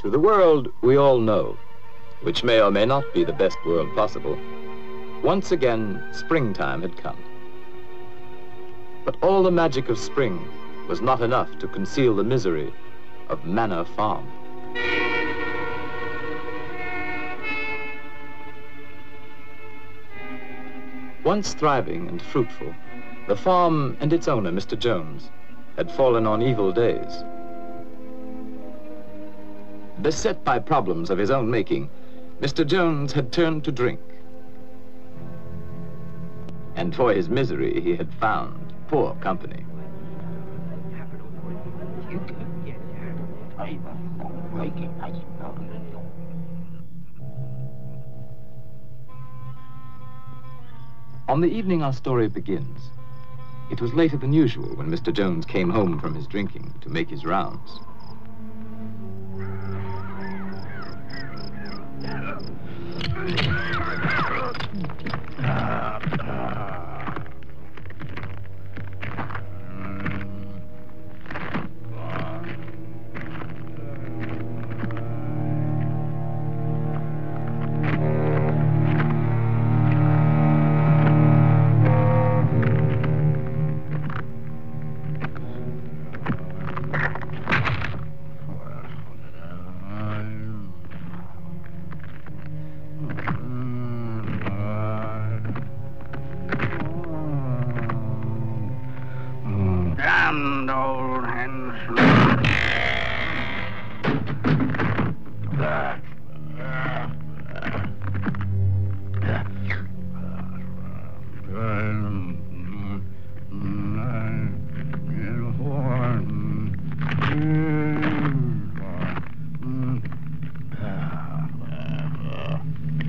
To the world we all know, which may or may not be the best world possible, once again springtime had come. But all the magic of spring was not enough to conceal the misery of Manor Farm. Once thriving and fruitful, the farm and its owner, Mr. Jones, had fallen on evil days. Beset by problems of his own making, Mr. Jones had turned to drink. And for his misery, he had found poor company. On the evening our story begins, it was later than usual when Mr. Jones came home from his drinking to make his rounds.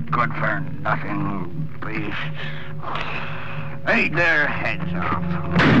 Good for nothing beasts. Eat their heads off.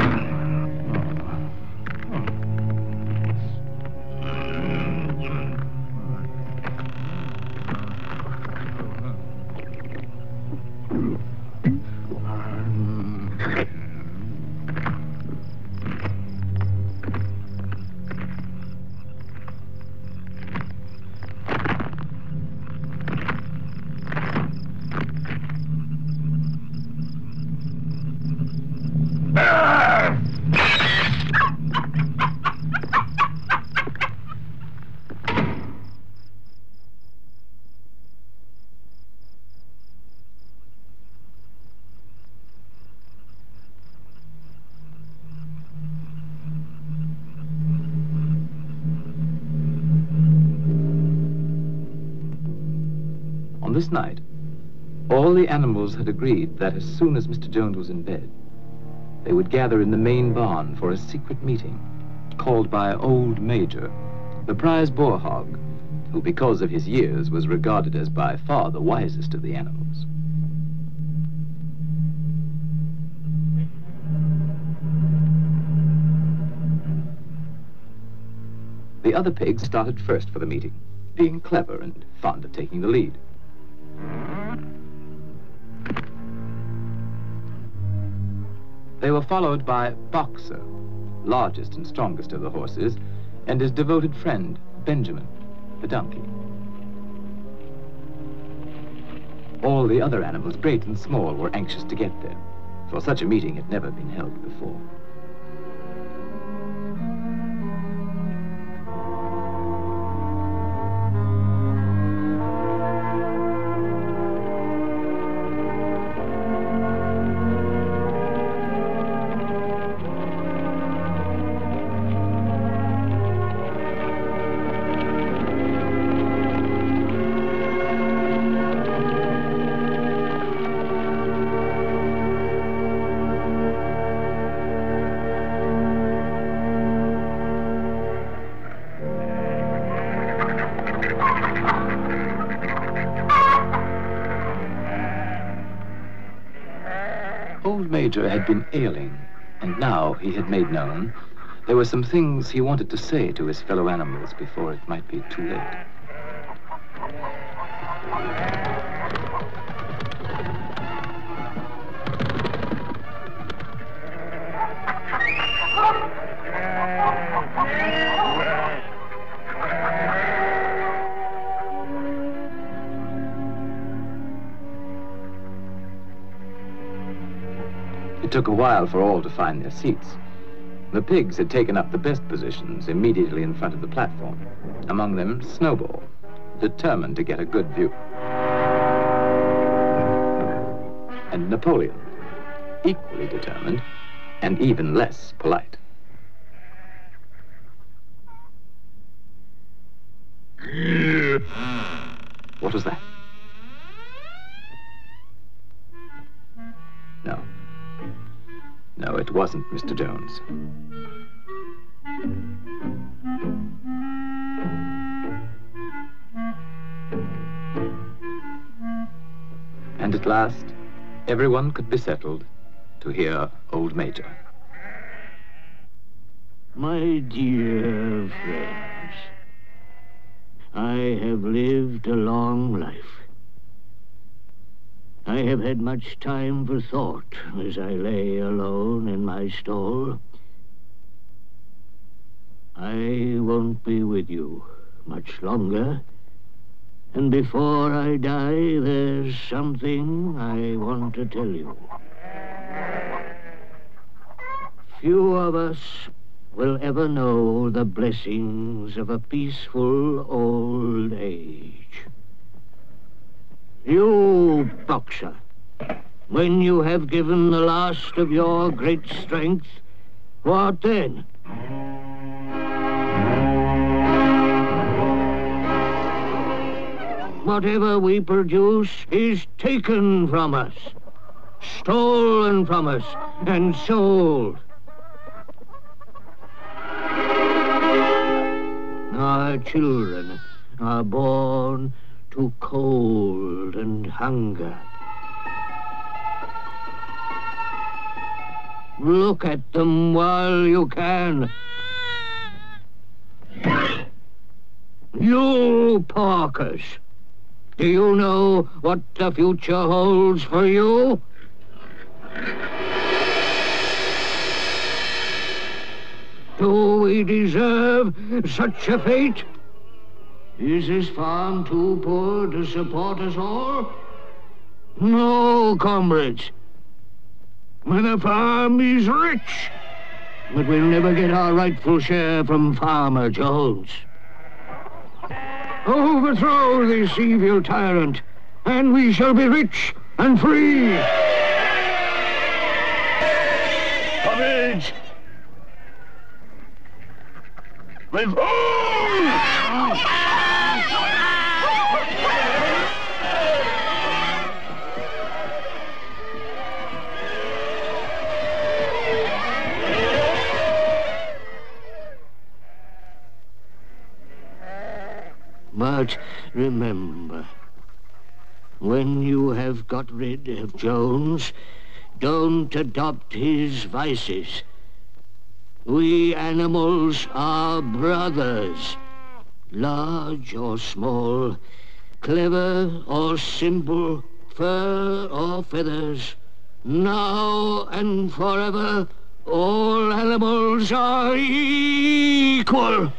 On this night, all the animals had agreed that as soon as Mr. Jones was in bed, they would gather in the main barn for a secret meeting called by Old Major, the prize boar hog, who because of his years was regarded as by far the wisest of the animals. The other pigs started first for the meeting, being clever and fond of taking the lead. They were followed by Boxer, largest and strongest of the horses, and his devoted friend, Benjamin, the donkey. All the other animals, great and small, were anxious to get there, for such a meeting had never been held before. Old Major had been ailing, and now he had made known there were some things he wanted to say to his fellow animals before it might be too late. It took a while for all to find their seats. The pigs had taken up the best positions immediately in front of the platform. Among them, Snowball, determined to get a good view. And Napoleon, equally determined and even less polite. What was that? No. No, it wasn't Mr. Jones. And at last, everyone could be settled to hear Old Major. My dear friends, I have lived a long life. I have had much time for thought as I lay alone in my stall. I won't be with you much longer, and before I die, there's something I want to tell you. Few of us will ever know the blessings of a peaceful old age. You, boxer, when you have given the last of your great strength, what then? Whatever we produce is taken from us, stolen from us, and sold. Our children are born to cold and hunger. Look at them while you can. You porkers, do you know what the future holds for you? Do we deserve such a fate? Is this farm too poor to support us all? No, comrades. The farm is rich, but we'll never get our rightful share from Farmer Jones. Overthrow this evil tyrant, and we shall be rich and free. Comrades! But remember, when you have got rid of Jones, don't adopt his vices. We animals are brothers, large or small, clever or simple, fur or feathers. Now and forever, all animals are equal.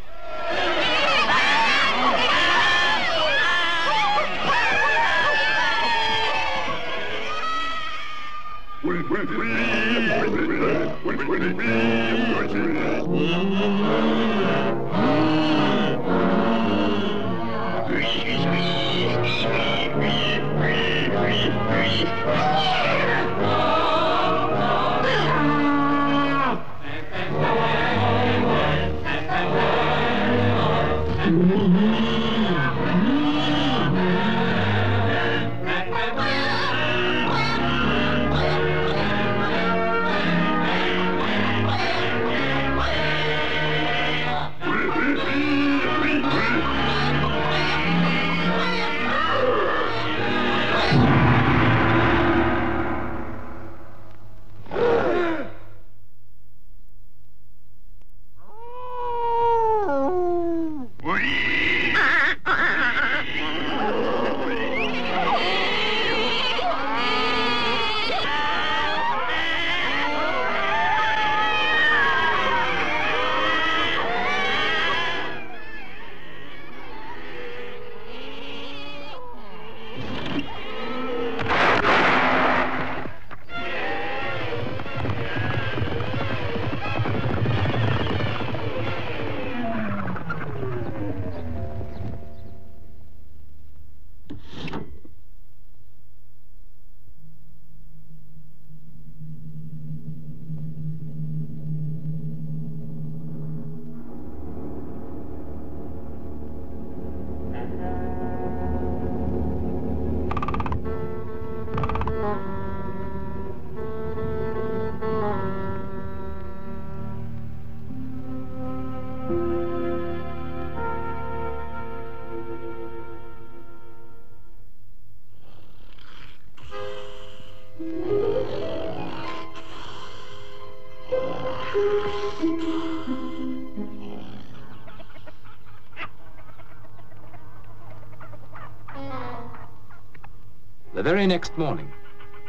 The very next morning,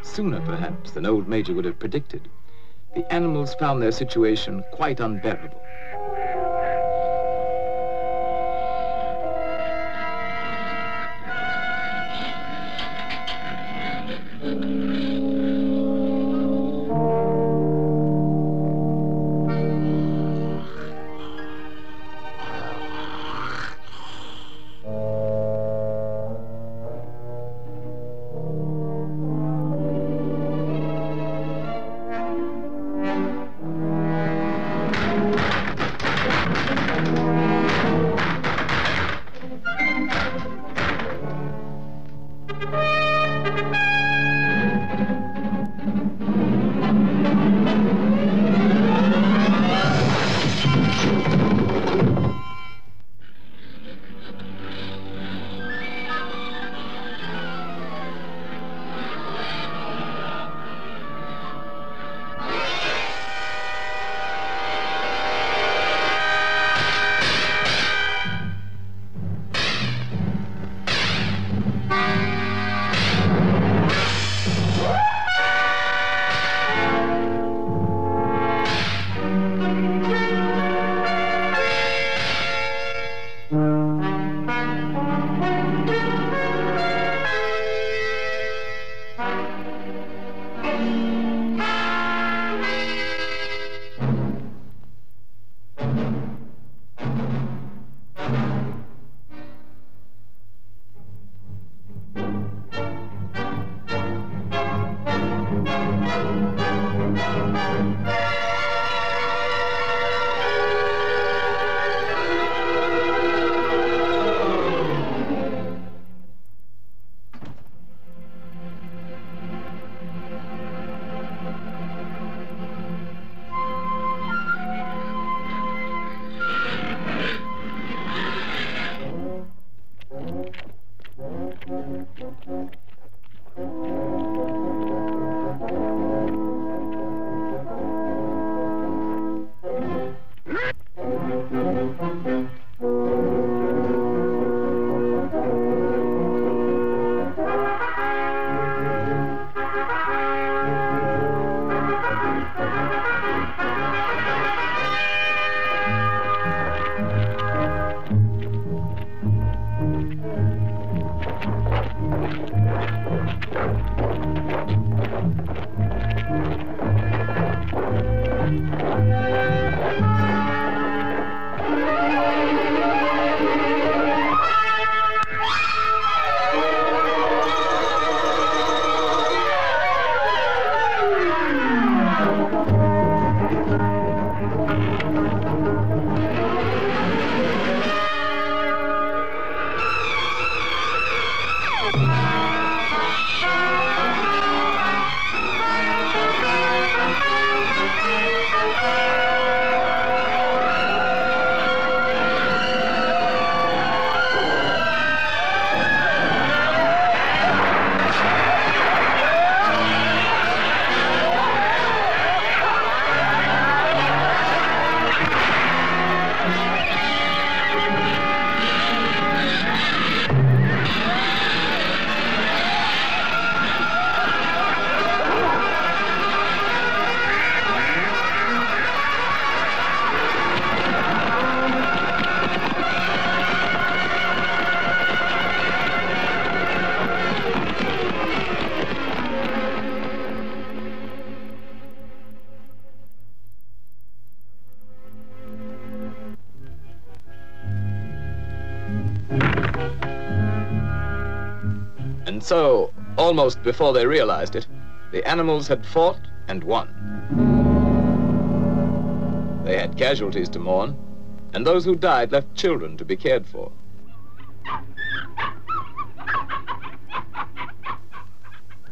sooner perhaps than old Major would have predicted, the animals found their situation quite unbearable. And so, almost before they realized it, the animals had fought and won. They had casualties to mourn, and those who died left children to be cared for.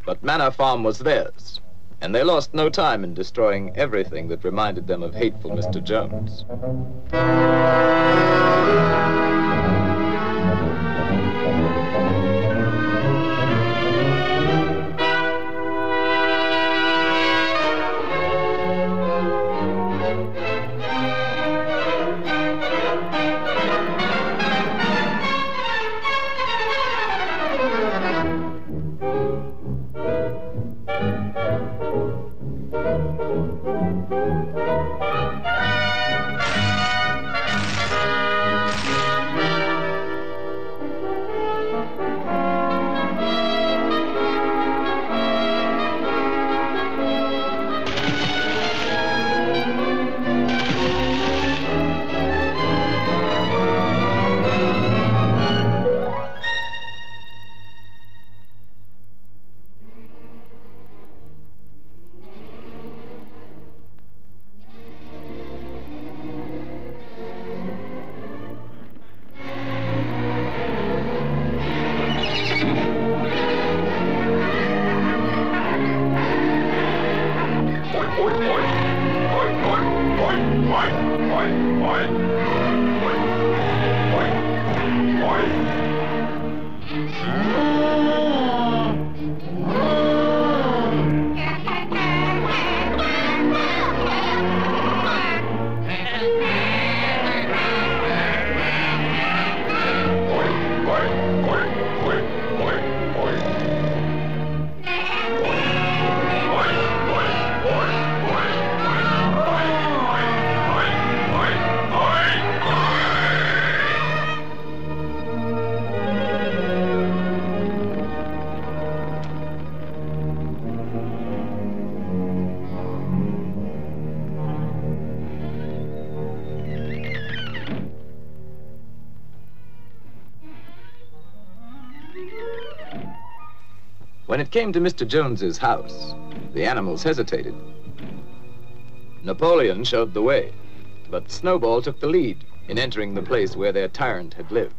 But Manor Farm was theirs, and they lost no time in destroying everything that reminded them of hateful Mr. Jones. When it came to Mr. Jones's house, the animals hesitated. Napoleon showed the way, but Snowball took the lead in entering the place where their tyrant had lived.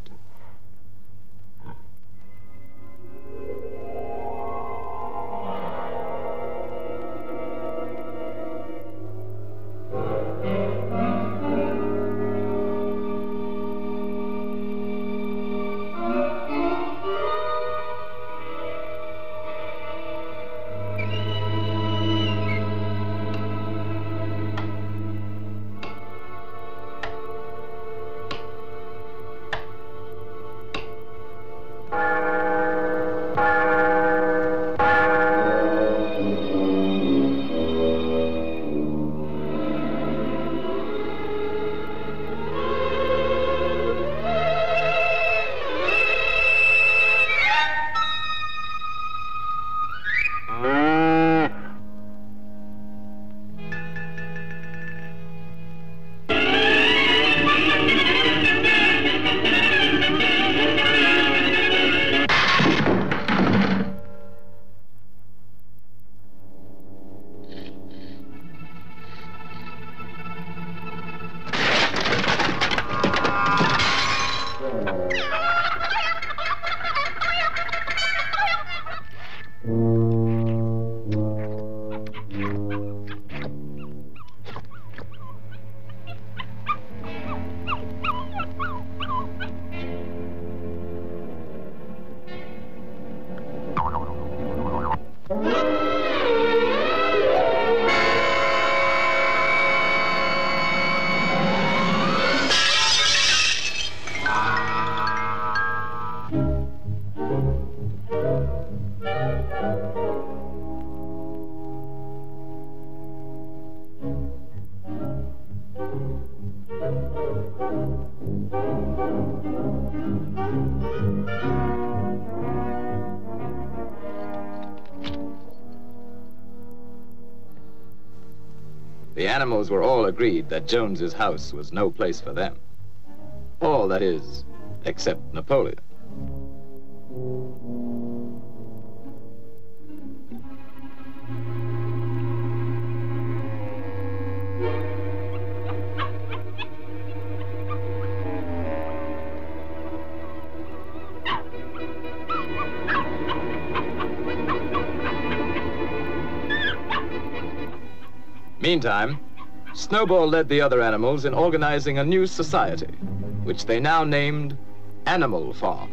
The animals were all agreed that Jones's house was no place for them. All, that is, except Napoleon. Meantime, Snowball led the other animals in organizing a new society, which they now named Animal Farm.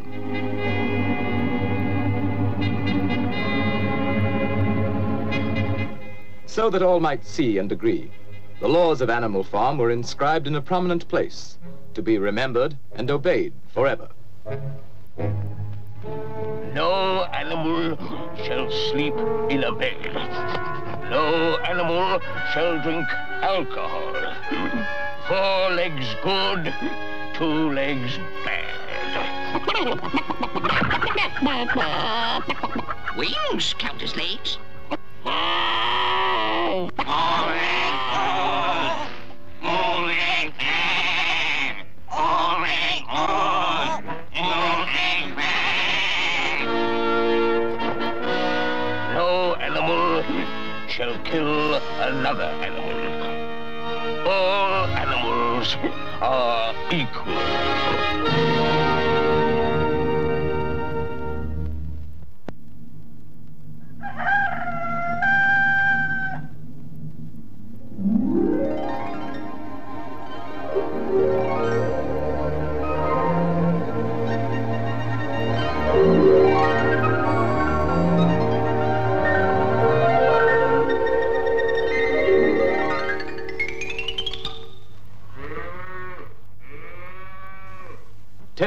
So that all might see and agree, the laws of Animal Farm were inscribed in a prominent place, to be remembered and obeyed forever. No animal shall sleep in a bed. No animal shall drink alcohol. 4 legs good, 2 legs bad. Wings count as legs. No animal shall kill another animal. All animals are equal.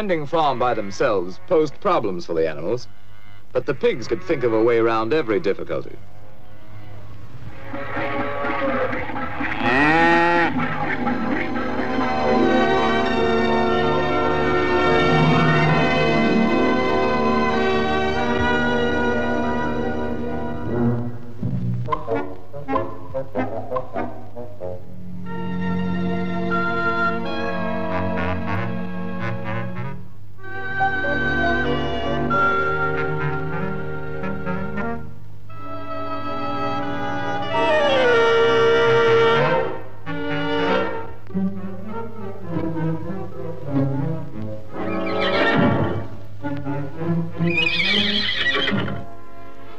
standing farm by themselves posed problems for the animals, but the pigs could think of a way around every difficulty.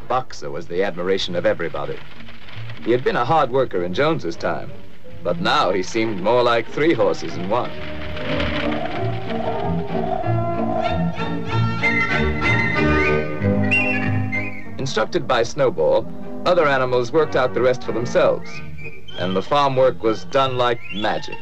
Boxer was the admiration of everybody. He had been a hard worker in Jones's time, but now he seemed more like 3 horses in one. Instructed by Snowball, other animals worked out the rest for themselves, and the farm work was done like magic.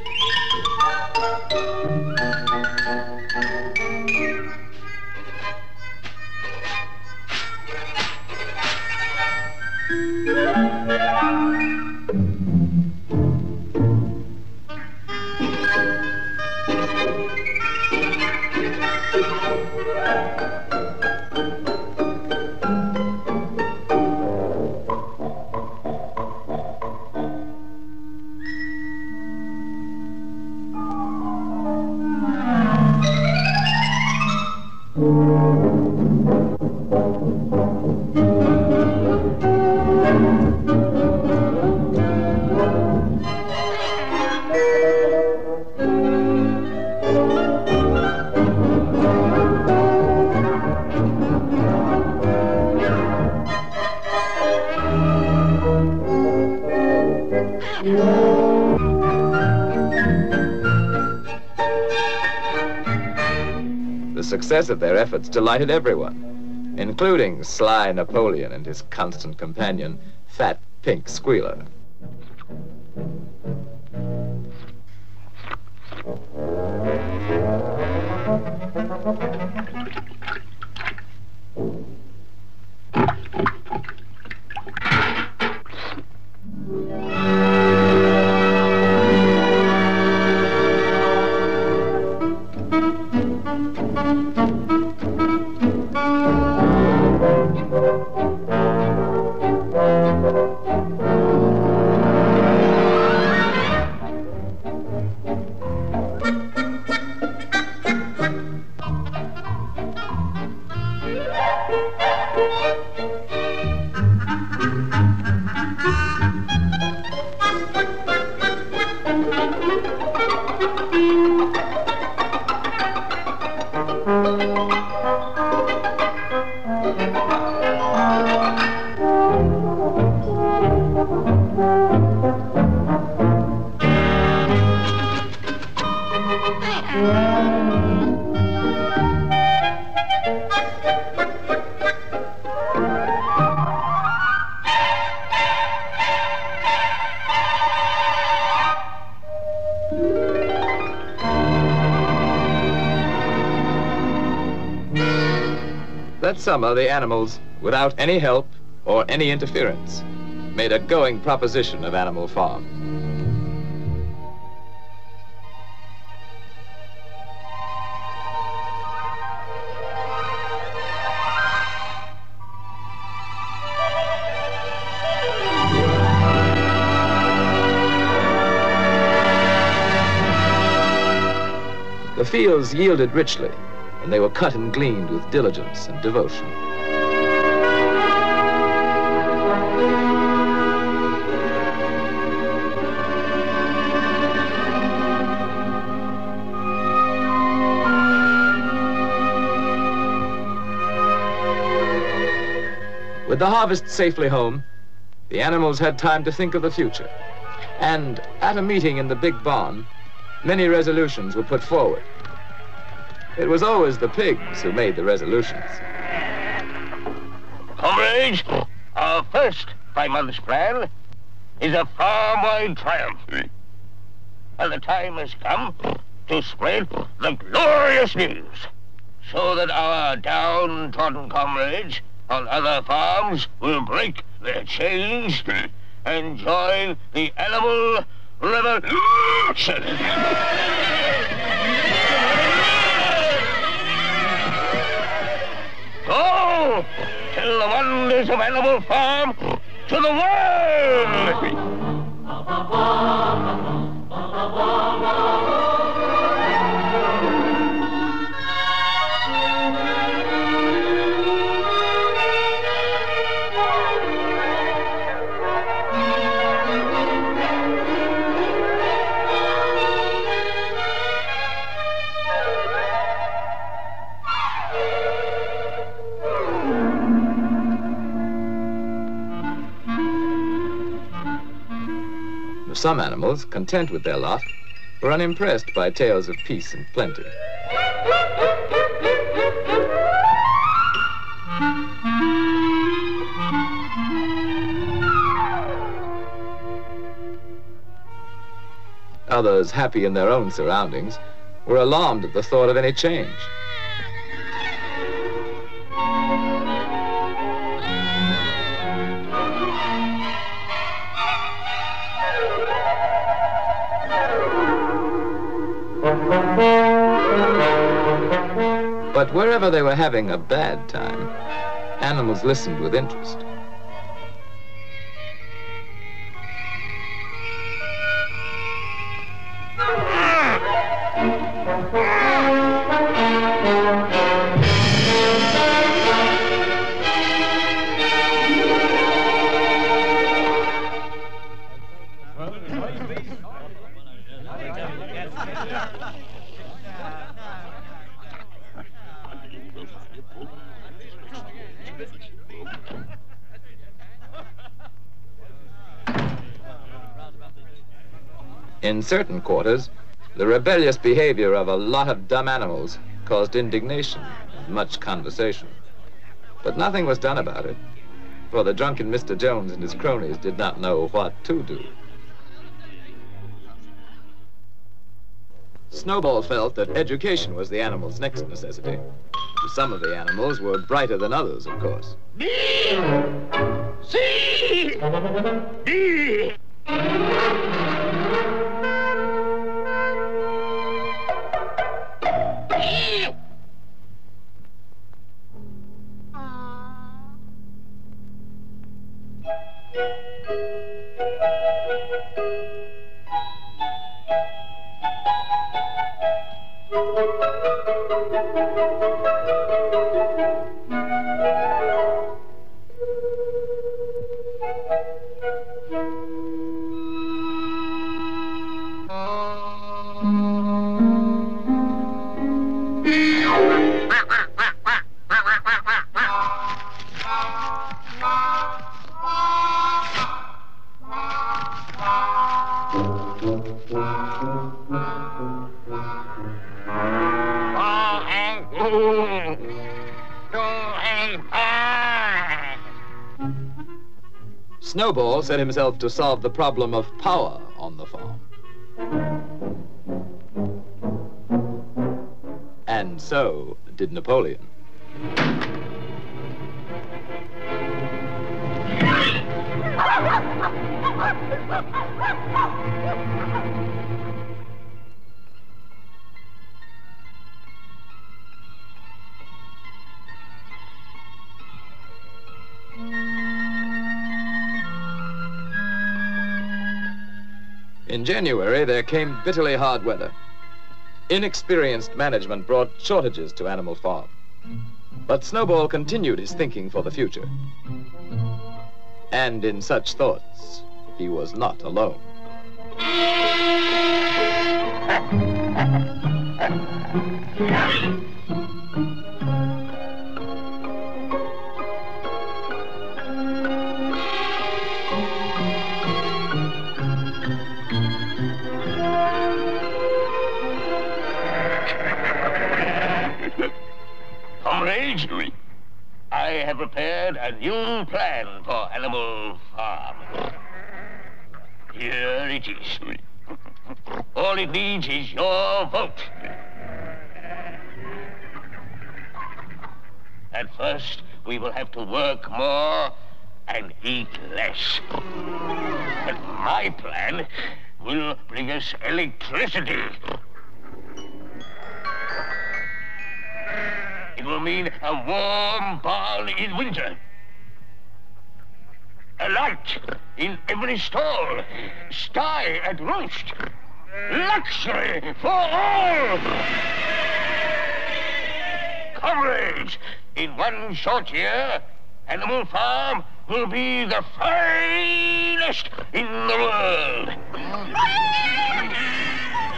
The success of their efforts delighted everyone, including sly Napoleon and his constant companion, Fat Pink Squealer. That summer, the animals, without any help or any interference, made a going proposition of Animal Farm. The fields yielded richly, and they were cut and gleaned with diligence and devotion. With the harvest safely home, the animals had time to think of the future. And at a meeting in the big barn, many resolutions were put forward. It was always the pigs who made the resolutions. Comrades, our first 5 months plan is a farm-wide triumph. And the time has come to spread the glorious news so that our downtrodden comrades on other farms will break their chains and join the animal revolution. Go! Tell the wonders of Animal Farm to the world! Some animals, content with their lot, were unimpressed by tales of peace and plenty. Others, happy in their own surroundings, were alarmed at the thought of any change. But wherever they were having a bad time, animals listened with interest. In certain quarters, the rebellious behavior of a lot of dumb animals caused indignation and much conversation. But nothing was done about it, for the drunken Mr. Jones and his cronies did not know what to do. Snowball felt that education was the animal's next necessity. Some of the animals were brighter than others, of course. B! C! D! Snowball set himself to solve the problem of power on the farm. And so did Napoleon. In January, there came bitterly hard weather. Inexperienced management brought shortages to Animal Farm. But Snowball continued his thinking for the future. And in such thoughts, he was not alone. Comrades, I have prepared a new plan for Animal Farm. Here it is. All it needs is your vote. At first, we will have to work more and eat less. But my plan will bring us electricity. It will mean a warm barn in winter. A light in every stall. Sty at roast. Luxury for all! Comrades, in one short year, Animal Farm will be the finest in the world.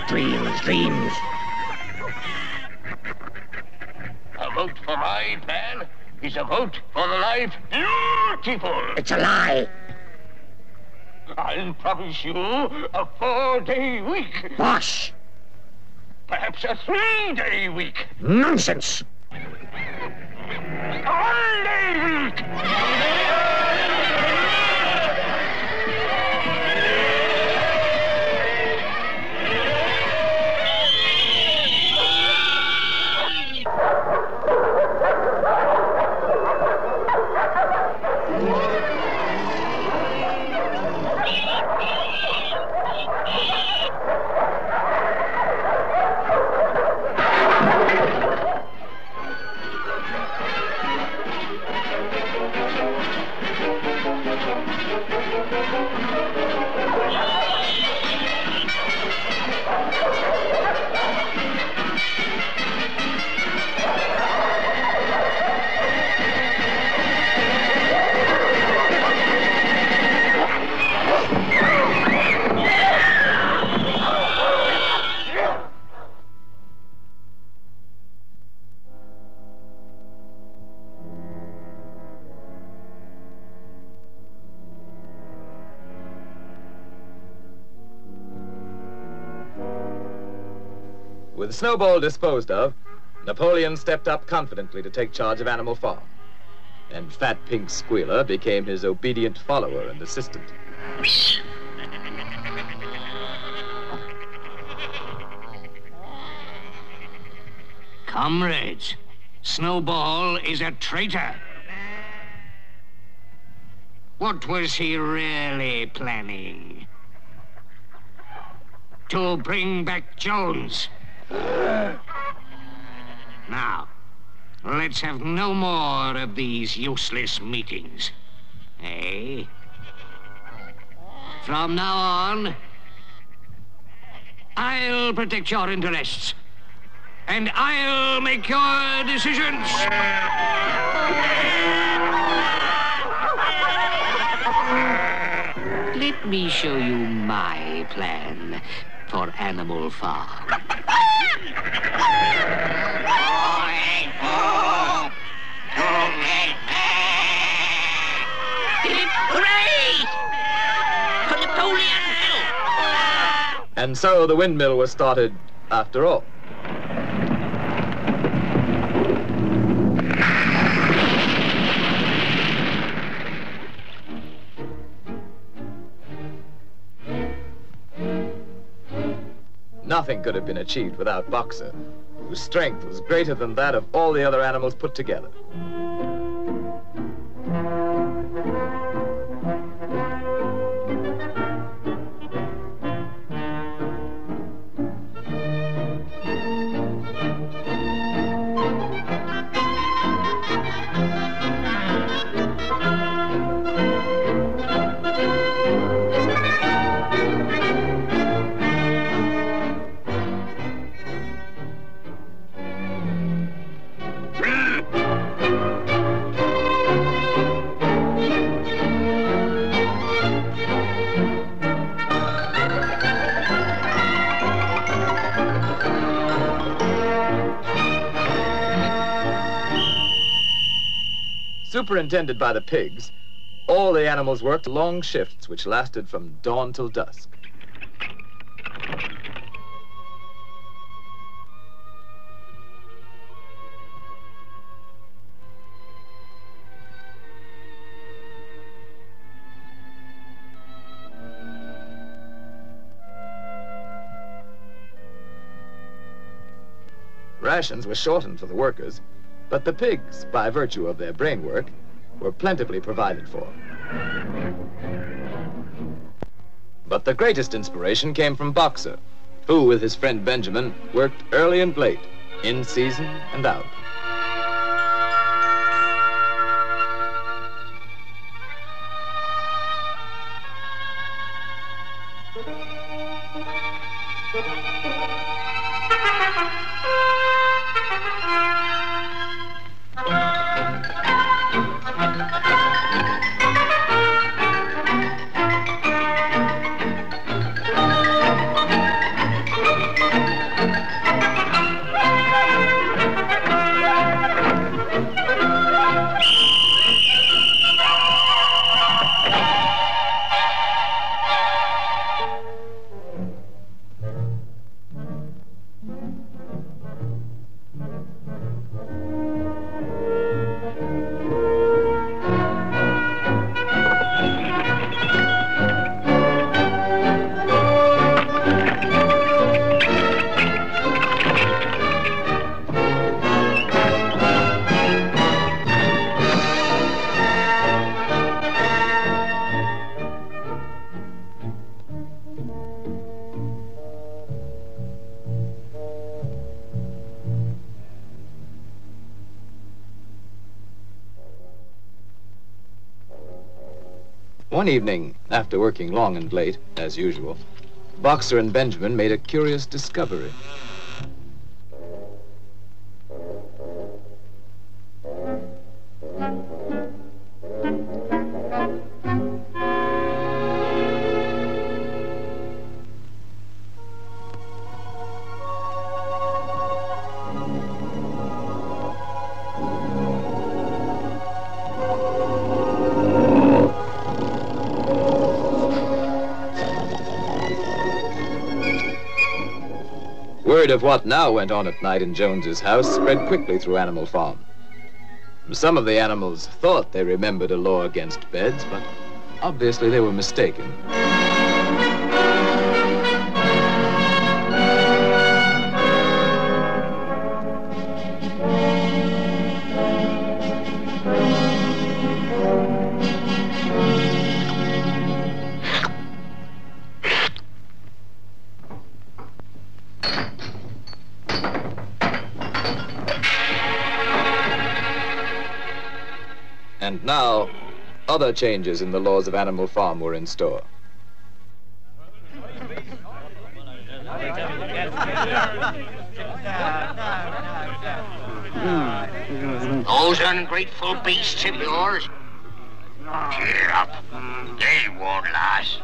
Dreams, dreams. A vote for my plan is a vote for the life beautiful. It's a lie. I'll promise you a 4-day week. Bosh. Perhaps a 3-day week. Nonsense. A 1-day week. With Snowball disposed of, Napoleon stepped up confidently to take charge of Animal Farm. And Fat Pink Squealer became his obedient follower and assistant. Comrades, Snowball is a traitor. What was he really planning? To bring back Jones. Now, let's have no more of these useless meetings. Eh? From now on, I'll protect your interests. And I'll make your decisions. Let me show you my plan for Animal Farm. Hooray! For Napoleon! And so the windmill was started after all. Nothing could have been achieved without Boxer, whose strength was greater than that of all the other animals put together. Superintended by the pigs, all the animals worked long shifts which lasted from dawn till dusk. Rations were shortened for the workers, But the pigs, by virtue of their brain work, were plentifully provided for. But the greatest inspiration came from Boxer, who, with his friend Benjamin, worked early and late, in season and out. One evening, after working long and late, as usual, Boxer and Benjamin made a curious discovery. Word of what now went on at night in Jones's house spread quickly through Animal Farm. Some of the animals thought they remembered a law against beds, but obviously they were mistaken. And now, other changes in the laws of Animal Farm were in store. Those ungrateful beasts of yours. Cheer up. They won't last.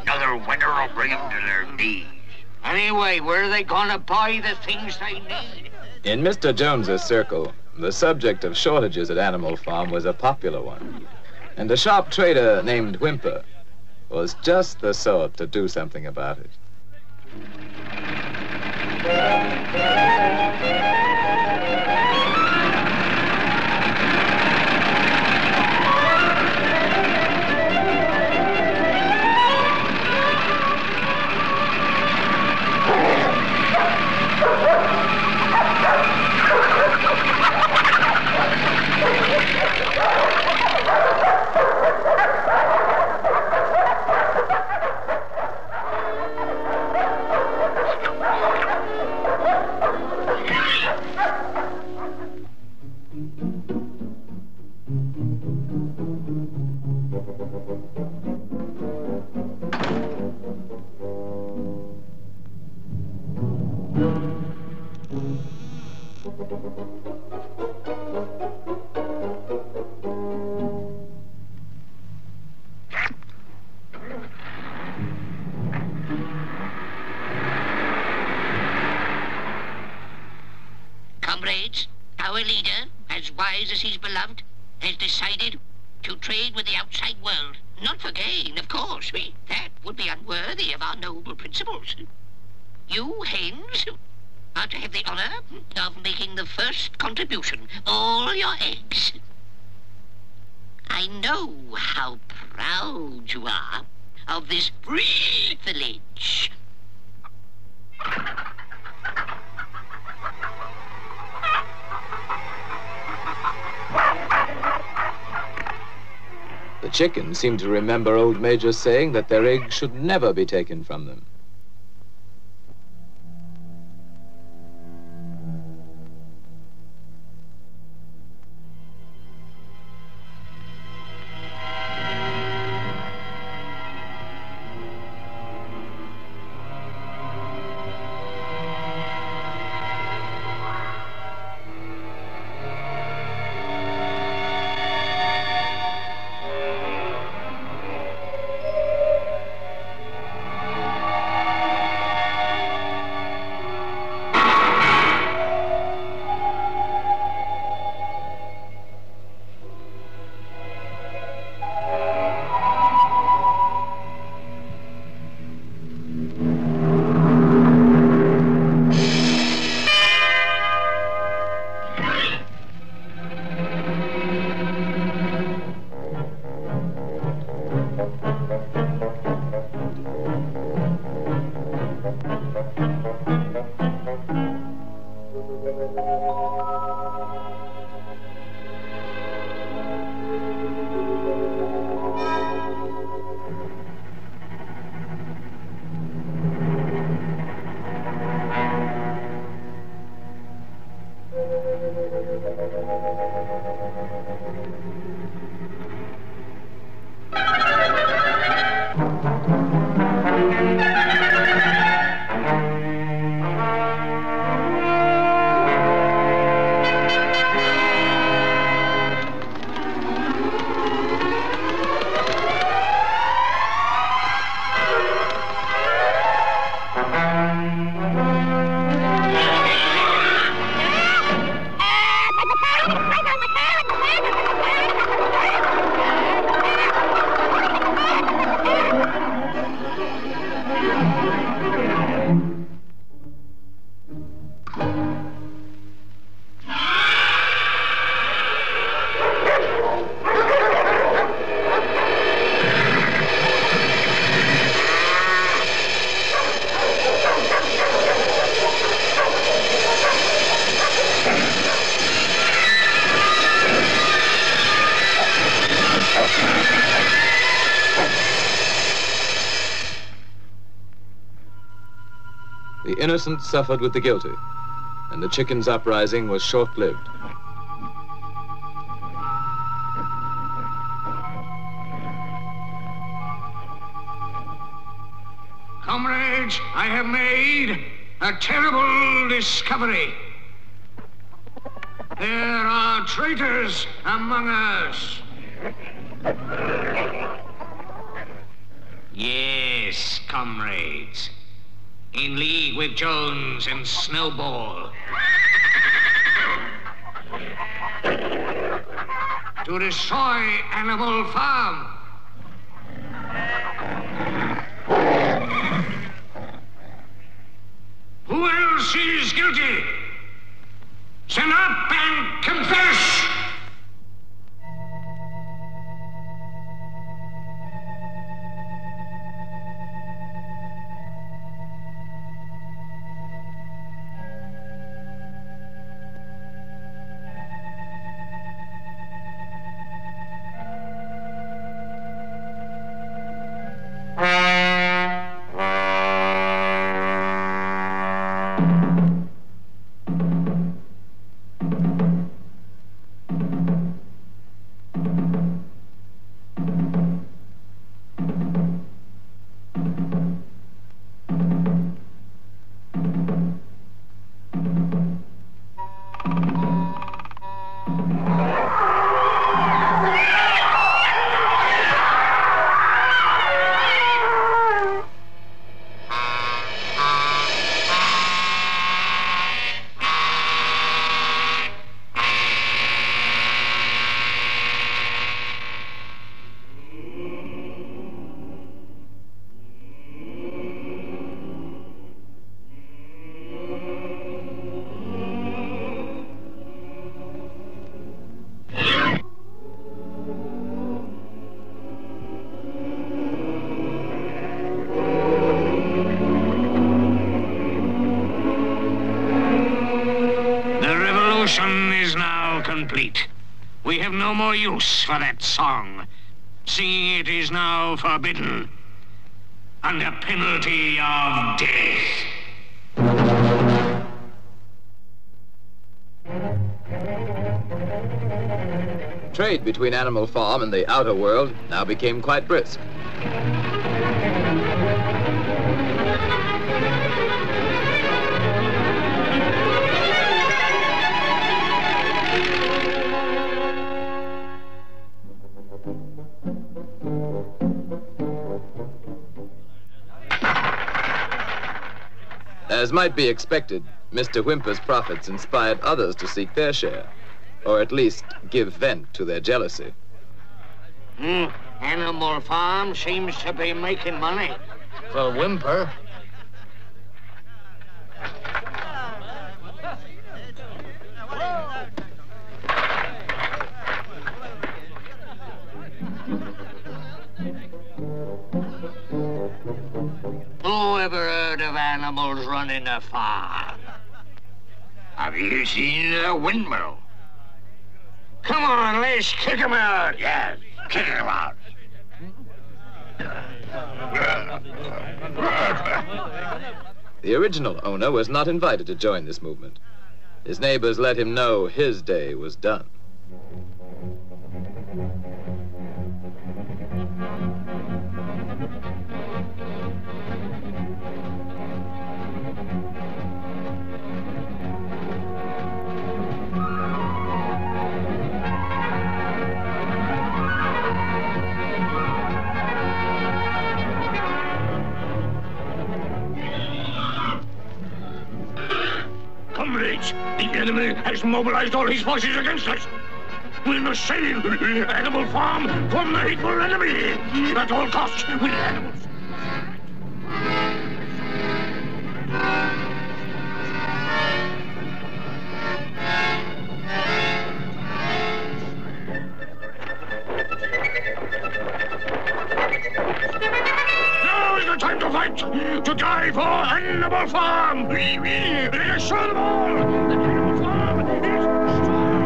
Another winter will bring them to their knees. Anyway, where are they gonna buy the things they need? In Mr. Jones's circle, the subject of shortages at Animal Farm was a popular one. And a sharp trader named Whimper was just the sort to do something about it. Comrades, our leader, as wise as he's beloved, has decided to trade with the outside world. Not for gain, of course. That would be unworthy of our noble principles. You, hens, are to have the honor of making the first contribution, all your eggs. I know how proud you are of this privilege. The chickens seem to remember old Major saying that their eggs should never be taken from them. The innocent suffered with the guilty, and the chickens' uprising was short-lived. Comrades, I have made a terrible discovery. There are traitors among us. Yes, comrades. In league with Jones and Snowball. To destroy Animal Farm. Who else is guilty? Stand up and confess! Is now complete. We have no more use for that song. seeing it is now forbidden, under penalty of death. Trade between Animal Farm and the outer world now became quite brisk. As might be expected, Mr. Whymper's profits inspired others to seek their share, or at least give vent to their jealousy. Animal Farm seems to be making money. For Whymper. Who ever heard of animals running a farm? Have you seen a windmill? Come on, let's kick him out. Yes, kick him out. The original owner was not invited to join this movement. His neighbors let him know his day was done. Comrades, the enemy has mobilized all his forces against us. We must save Animal Farm from the hateful enemy. At all costs, we animals. Now is the time to fight, to die for Animal Farm. Let us show them all that Animal Farm is strong.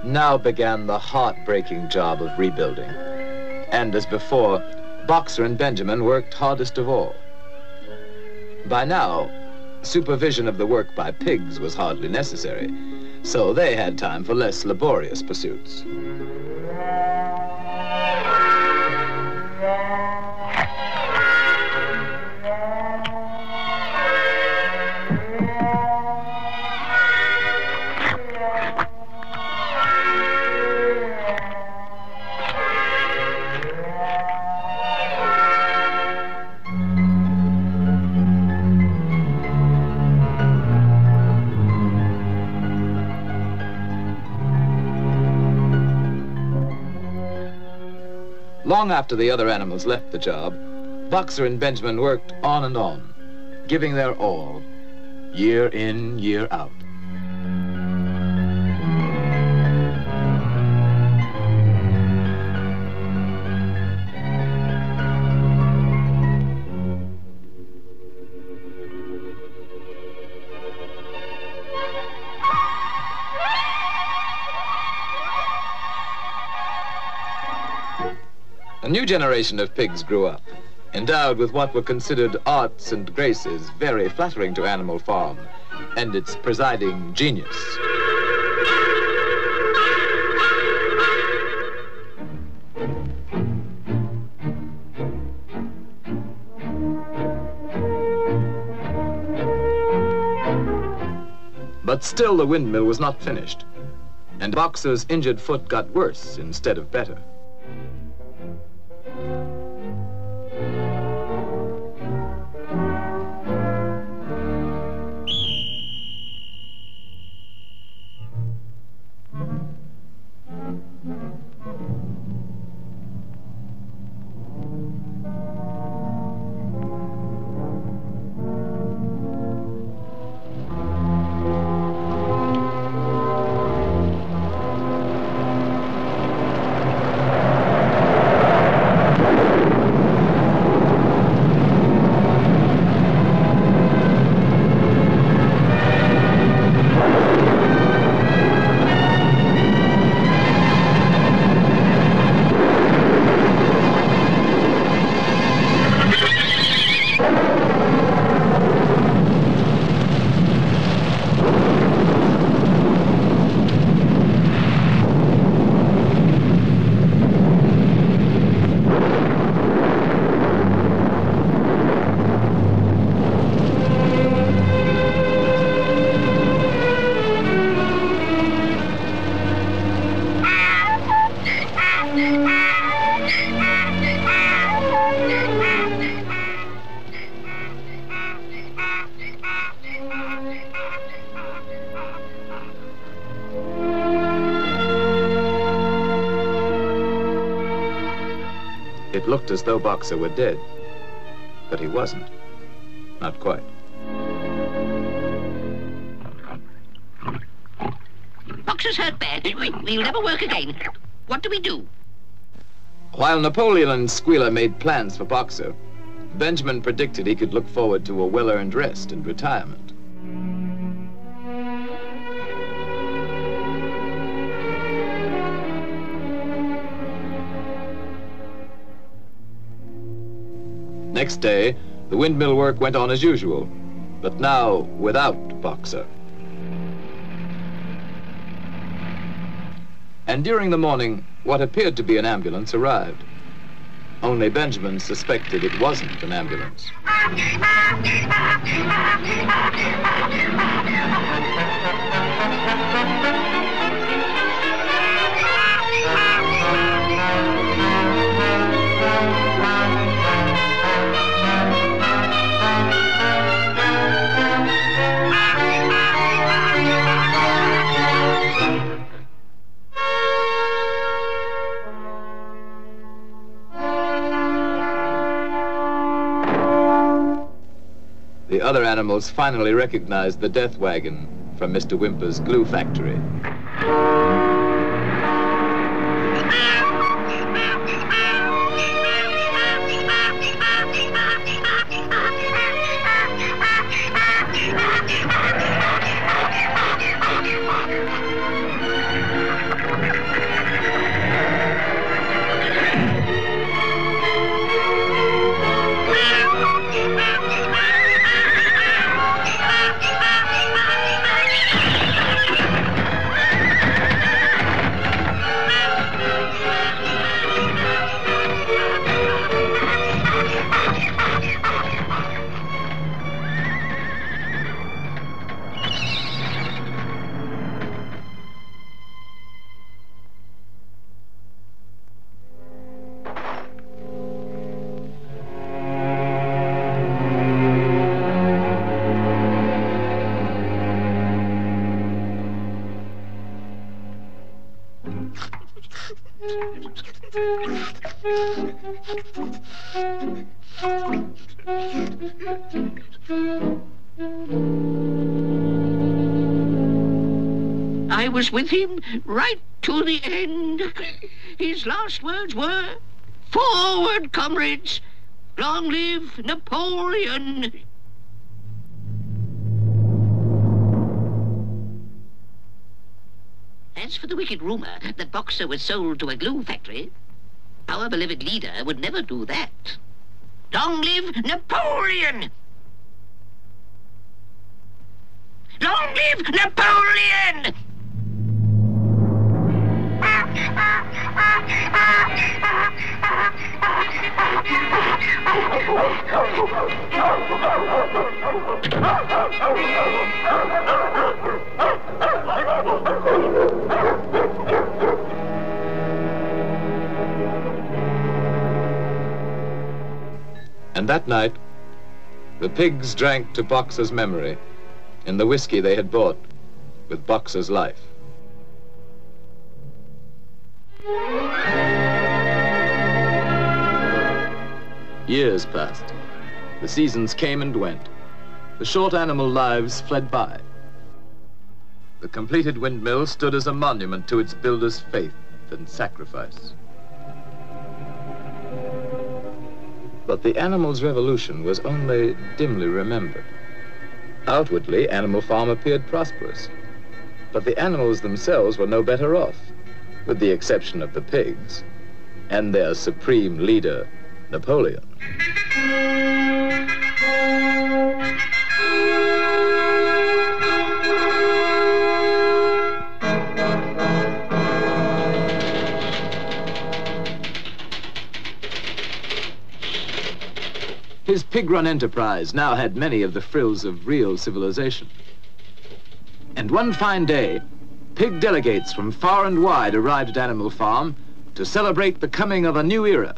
Now began the heartbreaking job of rebuilding. And as before, Boxer and Benjamin worked hardest of all. By now, supervision of the work by pigs was hardly necessary, so they had time for less laborious pursuits. Long after the other animals left the job, Boxer and Benjamin worked on and on, giving their all, year in, year out. A new generation of pigs grew up, endowed with what were considered arts and graces very flattering to Animal Farm and its presiding genius. But still the windmill was not finished, and Boxer's injured foot got worse instead of better. It looked as though Boxer were dead, but he wasn't. Not quite. Boxer's hurt bad. He'll never work again. What do we do? While Napoleon and Squealer made plans for Boxer, Benjamin predicted he could look forward to a well-earned rest and retirement. Next day, the windmill work went on as usual, but now without Boxer. And during the morning, what appeared to be an ambulance arrived. Only Benjamin suspected it wasn't an ambulance. The other animals finally recognized the death wagon from Mr. Whymper's glue factory. I was with him right to the end. His last words were, "Forward, comrades! Long live Napoleon!" As for the wicked rumor that Boxer was sold to a glue factory, our beloved leader would never do that. Long live Napoleon! Long live Napoleon! And that night, the pigs drank to Boxer's memory in the whiskey they had bought with Boxer's life. Years passed. The seasons came and went. The short animal lives fled by. The completed windmill stood as a monument to its builder's faith and sacrifice. But the animal's revolution was only dimly remembered. Outwardly, Animal Farm appeared prosperous. But the animals themselves were no better off, with the exception of the pigs and their supreme leader, Napoleon. His pig-run enterprise now had many of the frills of real civilization. And one fine day, pig delegates from far and wide arrived at Animal Farm to celebrate the coming of a new era.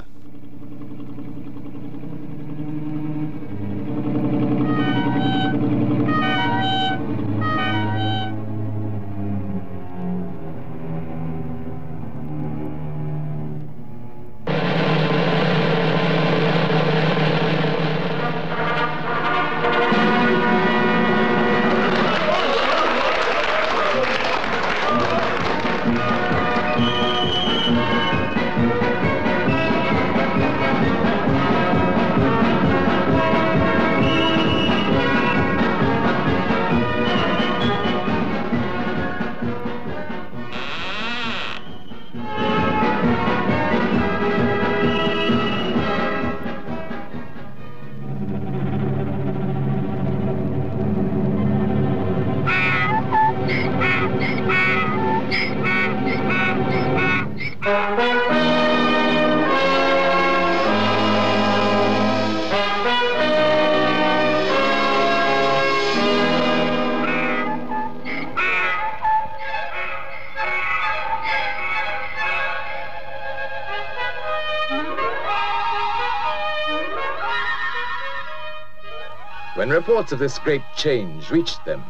When reports of this great change reached them,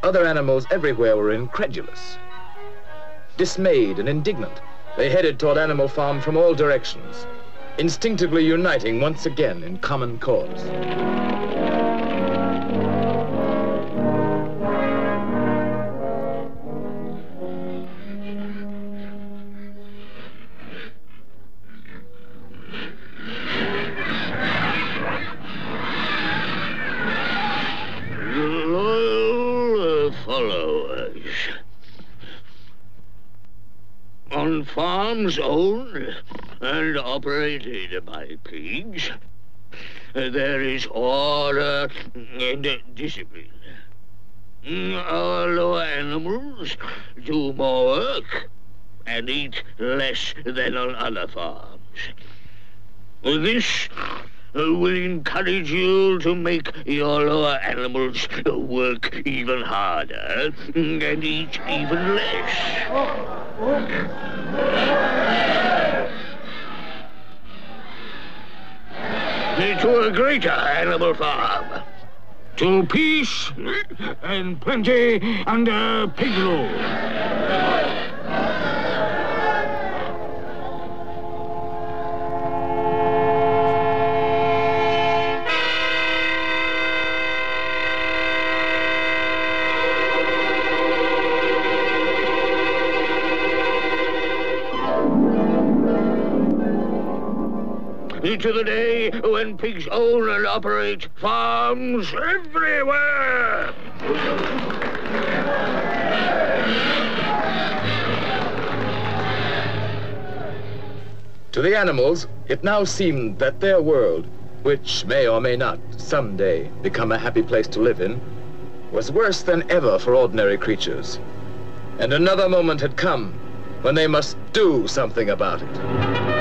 other animals everywhere were incredulous. Dismayed and indignant, they headed toward Animal Farm from all directions, instinctively uniting once again in common cause. On farms owned and operated by pigs, there is order and discipline. Our lower animals do more work and eat less than on other farms. This will encourage you to make your lower animals work even harder and eat even less. To a greater Animal Farm. To peace and plenty under pig rule. into the day when pigs own and operate farms everywhere. To the animals, it now seemed that their world, which may or may not someday become a happy place to live in, was worse than ever for ordinary creatures. And another moment had come when they must do something about it.